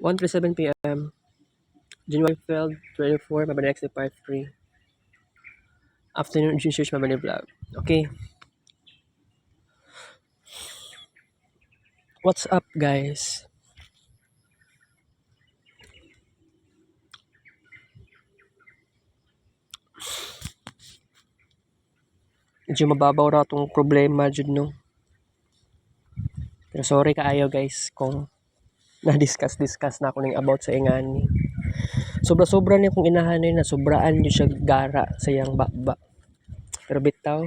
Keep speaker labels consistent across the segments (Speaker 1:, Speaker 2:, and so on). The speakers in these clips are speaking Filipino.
Speaker 1: 1:37 p.m. January 12, 24, Mabani Next Part 3. Afternoon, June Search Mabani Vlog. Okay, what's up guys? Medyo mababaw ra tong problema jud no. Pero sorry kaayo guys kung na-discuss na ako ning about sa ingani. Sobra-sobra ni kung inahanay na sobraan niyo siya gara sa iyang bakba. Pero bitaw,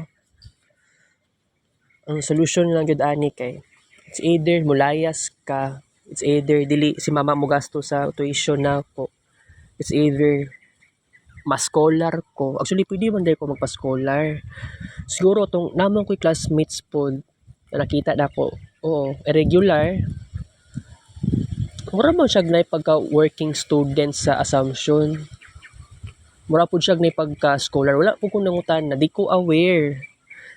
Speaker 1: ang solution lang gyud ani kay it's either mulayas ka, it's either dili si mama mo gasto sa tuition na ko. It's either ma-scholar ko. Actually, pwede man dahil ko magpa-scholar. Siguro, tong namang ko'y classmates po, na nakita na ko, oo, irregular, mura mo siya na pagka-working student sa Assumption. Mura po siya na pagka-scholar. Wala po kong nangutan na, di ko aware.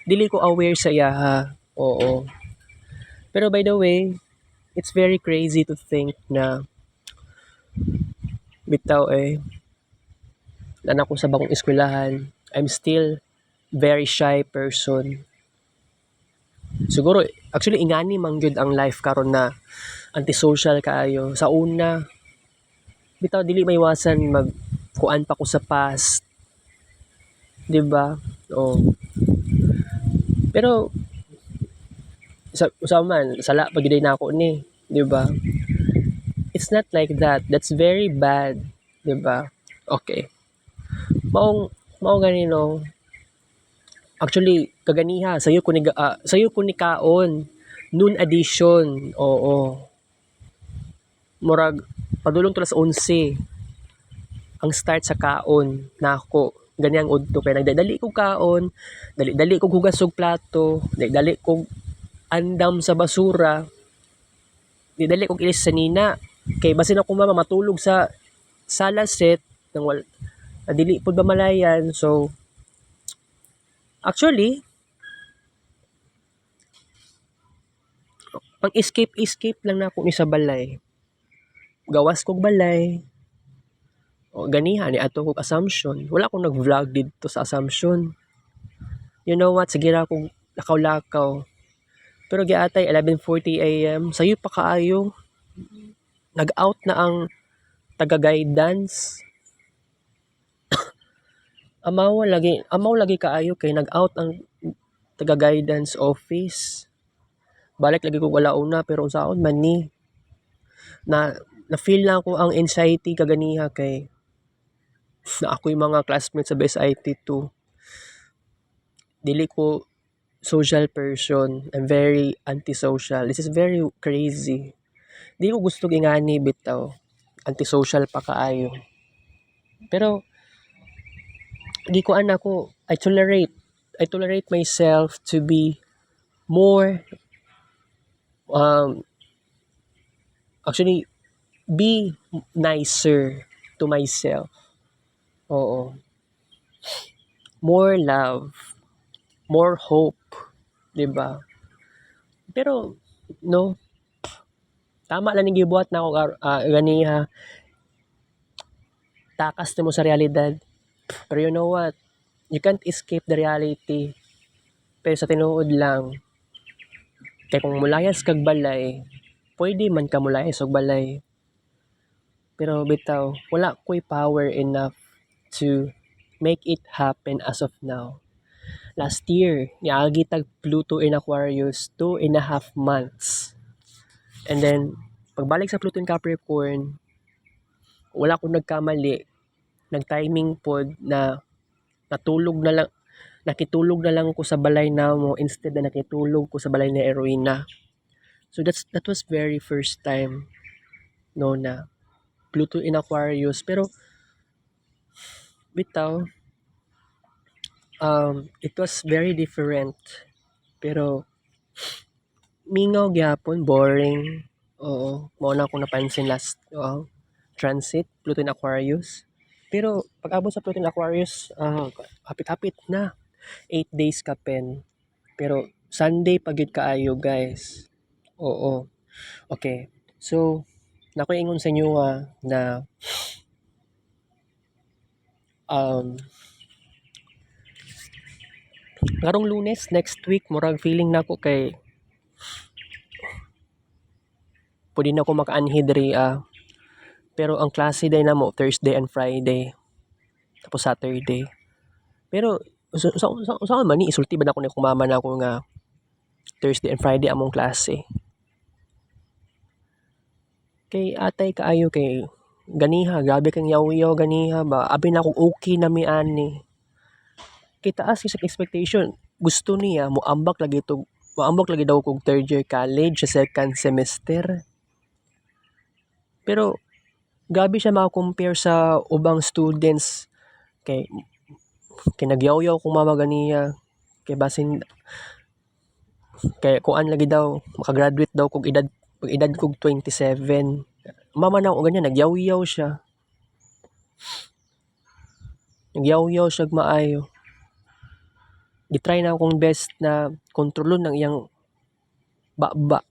Speaker 1: Dili ko aware sa iya, ha. Oo. Pero by the way, it's very crazy to think na bitaw na ako sa bagong eskwelahan, I'm still very shy person. Siguro, actually, ingani man gyud ang life karon na antisocial kaayo. Sa una, bitaw dili maiwasan magkuan pa ko sa past. 'Di ba? Oh. Pero sa man, sala pag na ako ni, 'di ba? It's not like that. That's very bad, 'di ba? Okay. Maong ganino. Actually, kaganiha sayo ko ni kaon noon edition. Oo. Murag padulong to las 11 ang start sa kaon nako ganyang udto kay nagdadali kog kaon, dali kog hugas og plato, dali kog andam sa basura, dali kog ilis sa nina kay basin ako mama matulog sa sala set nang dili pud ba malayan. So actually pang escape lang na ako ni sa balay, gawas kog balay. O ganiha ni ato kog Assumption. Wala akong nag-vlog dito sa Assumption. You know what? Sige ra akong lakaw-lakaw. Pero giatay 11:40 AM, sayo pa kaayo. Nag-out na ang taga-guidance. Amaw lagi kaayo kay nag-out ang taga-guidance office. Balik lagi ko wala una pero unsaon man ni na feel na ako ang anxiety kaganiha kay na ako yung mga classmates sa BSIT2. Dili ko social person. I'm very antisocial. This is very crazy. Di ko gusto ingani bitaw. Antisocial pa kaayo. Pero di ko ko I tolerate myself to be more actually be nicer to myself. Oo. More love, more hope, 'di ba? Pero no, tama lang ning gibuhat na ako ganiha. Takas na mo sa realidad. Pero you know what? You can't escape the reality. Pero sa tinuod lang, kay kung mulayas kag balay, pwede man ka mulayas og balay. Pero bitaw, wala ko'y power enough to make it happen as of now. Last year, niagi tag Pluto in Aquarius 2.5 months. And then, pagbalik sa Pluto in Capricorn, wala akong nagkamali. Nag-timing pod na nakitulog na lang ko sa balay na mo instead na nakitulog ko sa balay ni Erwina. So that was very first time no na Pluto in Aquarius. Pero bitaw, it was very different. Pero mingaw gyapon, boring. Oo, mao na akong napansin last transit Pluto in Aquarius. Pero pag abot sa Pluto in Aquarius, hapit-hapit na 8 days ka pen. Pero Sunday pagid kaayo guys. Oo. Okay. So Nakoy ingon sa inyo na karong Lunes next week murag feeling nako kay pwede na ako makaanhi diri pero ang klase day namo Thursday and Friday tapos Saturday. Pero sa man ni isulti ba nako ni kumama na ako nga Thursday and Friday among klase. Kay atay kaayo kay ganiha grabe kang yaw-yaw ganiha ba abi na kung okay na mi ani. Kay taas sa expectation gusto niya moambak lagi daw kog third year college sa second semester. Pero grabe siya maka-compare sa ubang students kay nagyaw-yaw kung mama ganiya kay basin kay kuan lagi daw makagraduate daw kog edad kog 27. Mama na ko ganyan nagyaw-yaw siya. Nagyaw-yaw siya maayo. Gitry na akong best na kontrolon ang iyang baba.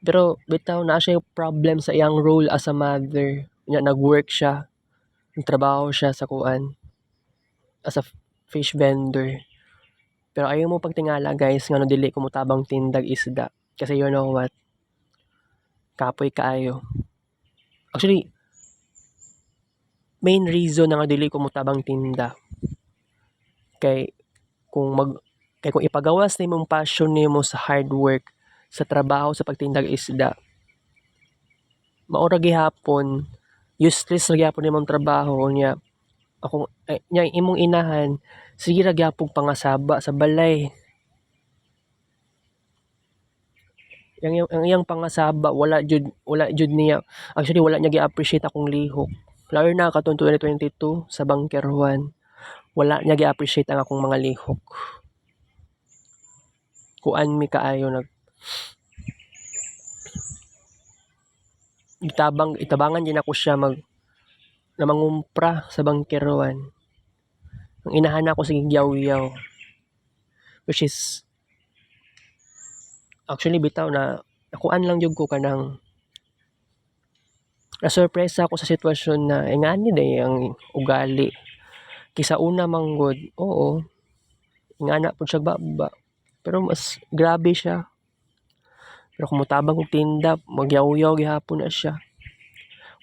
Speaker 1: Pero bitaw na siya yung problem sa iyang role as a mother. Nya nag-work siya. Nagtrabaho siya sa kuan as a fish vendor. Pero ayaw mo pagtingala guys ngano dili ko motabang tindag isda. Kasi you know what? Kapoy kaayo. Actually, main reason na nga dili ko motabang tinda kay kung ipagawas nimo ang passion nimo sa hard work sa trabaho sa pagtindag isda maura gihapon useless ra gyapon nimong trabaho niya nya imong inahan sige ra gyapon pangasaba sa balay ang iyang pangasaba wala jud niya actually wala niya gi-appreciate akong lihok lalo na katong 2022 sa Bunker 1 wala niya gi-appreciate ang akong mga lihok. Kuan mi kaayo itabangan din ako siya na mangumpra sa Bangkeroan. Ang inahan ako sa gigyaw-yaw. Which is actually bitaw na nakuan lang jud ko kanang na-surprise ako sa sitwasyon na ingani day ang ugali. Kisa una manggod, oo. Ingana pud siya baba. Pero mas grabe siya. Pero kung mutabang kog tinda, magyaw-yaw gihapon na siya.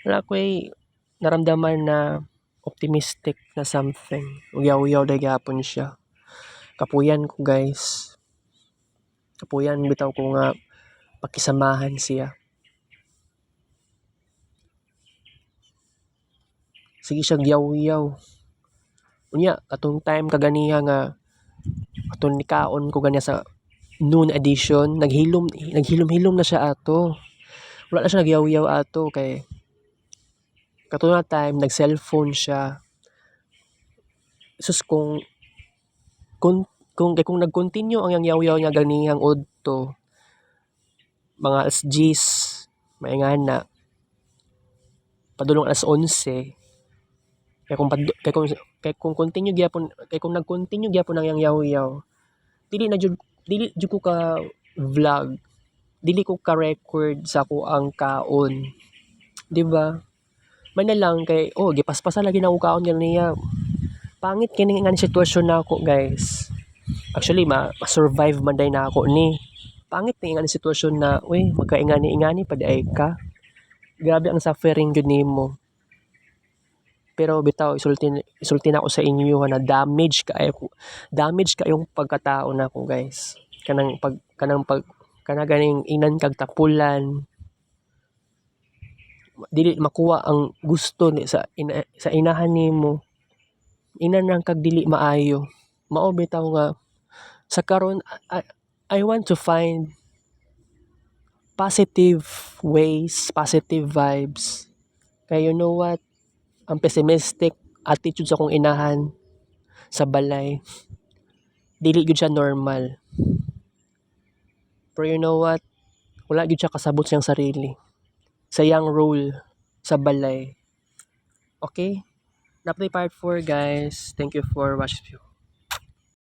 Speaker 1: Wala ko'y naramdaman na optimistic na something. Magyaw-yaw day gihapon siya. Kapuyan ko guys. Kapuyan bitaw ko nga pakisamahan siya. Sige siya gyaw-yaw. Unya, katong time kaganiha nga katong nikaon ko ganiya sa noon edition, naghilom-hilom na siya ato. Wala na siya nagyaw-yaw ato kay katong na time nag-cellphone siya. Sus kung nag-continue ang yang yaw-yaw niya ganihang udto mga alas 10 maingana padulong alas 11 kung continue gyapon kung nag-continue gyapon ang yang yaw-yaw dili jud ko ka vlog dili ko ka record sa ako ang kaon di ba man na lang kay gipaspasa lagi na ko kaon ganiya pangit kini nga sitwasyon na ako guys actually ma-survive man day na ako ni pangit ni nga sitwasyon na magkaingani-ingani pa di ka grabe ang suffering jud nimo. Pero bitaw isulti na ako sa inyo na damage kayong pagkatao na ko guys. Kanang ganing inan kag tapulan. Dili makuha ang gusto ni sa inahan nimo. Inan lang kag dili maayo. Mao bitaw nga sa karon I want to find positive ways, positive vibes. Kaya you know what? Ang pessimistic attitude sa akong inahan sa balay dili gyud siya normal. Pero you know what? Wala gyud siya kasabot siyang sarili. Sa iyang role sa balay. Okay? Napay part 4 guys. Thank you for watching.